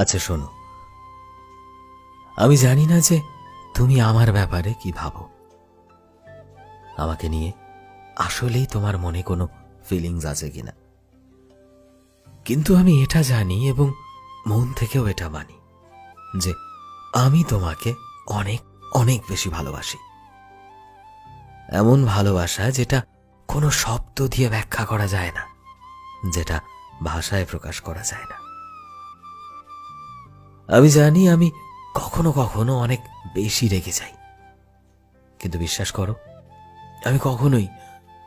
আচ্ছা শোনো, আমি জানি না যে তুমি আমার ব্যাপারে কি ভাবো, আমাকে নিয়ে আসলেই তোমার মনে কোনো ফিলিংস আছে কিনা, কিন্তু আমি এটা জানি এবং মন থেকেও এটা মানি যে আমি তোমাকে অনেক অনেক বেশি ভালোবাসি। এমন ভালোবাসা যেটা কোনো শব্দ দিয়ে ব্যাখ্যা করা যায় না, যেটা ভাষায় প্রকাশ করা যায় না। আমি জানি আমি কখনো কখনো অনেক বেশি রেগে যাই, কিন্তু বিশ্বাস করো, আমি কখনোই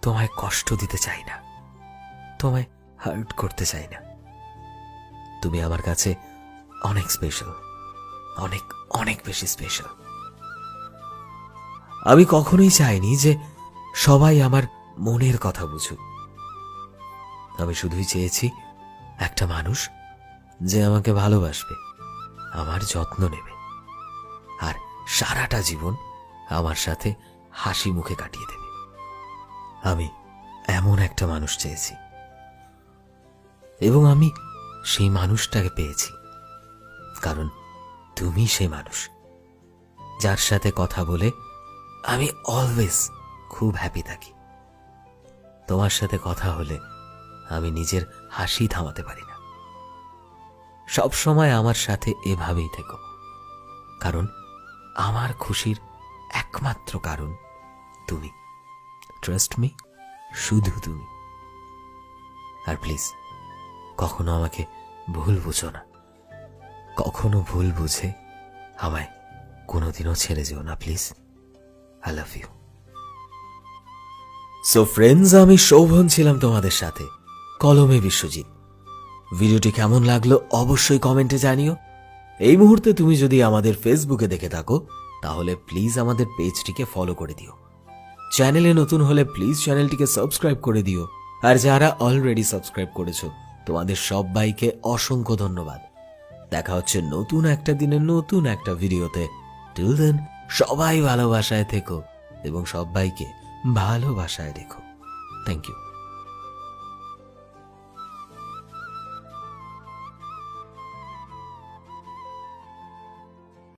তোমায় কষ্ট দিতে চাই না, তোমায় হার্ট করতে চাই না। তুমি আমার কাছে অনেক স্পেশাল, অনেক অনেক বেশি স্পেশাল। আমি কখনোই চাইনি যে সবাই আমার মনের কথা বুঝুক। আমি শুধুই চেয়েছি একটা মানুষ যে আমাকে ভালোবাসবে, আমার যত্ন নেবে, আর সারাটা জীবন আমার সাথে হাসি মুখে কাটিয়ে দেবে। আমি এমন একটা মানুষ চেয়েছি, এবং আমি সেই মানুষটাকে পেয়েছি, কারণ তুমি সেই মানুষ যার সাথে কথা বলে আমি অলওয়েজ খুব হ্যাপি থাকি। তোমার সাথে কথা হলে আমি নিজের হাসি থামাতে পারি না। সব সময় আমার সাথে এভাবেই থেকো, কারণ আমার খুশির একমাত্র কারণ তুমি। ট্রাস্ট মি, শুধু তুমি। আর প্লিজ কখনো আমাকে ভুল বুঝো না, কখনো ভুল বুঝে আমায় কোনোদিনও ছেড়ে যেও না please. I love you. So friends, আমি শোভন ছিলাম তোমাদের সাথে, কলমে বিশ্বজিৎ। ভিডিওটি কেমন লাগলো অবশ্যই কমেন্টে জানিও। এই মুহূর্তে তুমি যদি আমাদের ফেসবুকে দেখে থাকো তাহলে প্লিজ আমাদের পেজটিকে ফলো করে দিও। চ্যানেলে নতুন হলে প্লিজ চ্যানেলটিকে সাবস্ক্রাইব করে দিও। আর যারা অলরেডি সাবস্ক্রাইব করেছো তোমাদের সবাইকে অসংখ্য ধন্যবাদ। দেখা হচ্ছে নতুন একটা দিনে নতুন একটা ভিডিওতে। টিল দেন সবাই ভালোবাসায় থেকো এবং সবাইকে ভালোবাসায় রেখো। Thank you.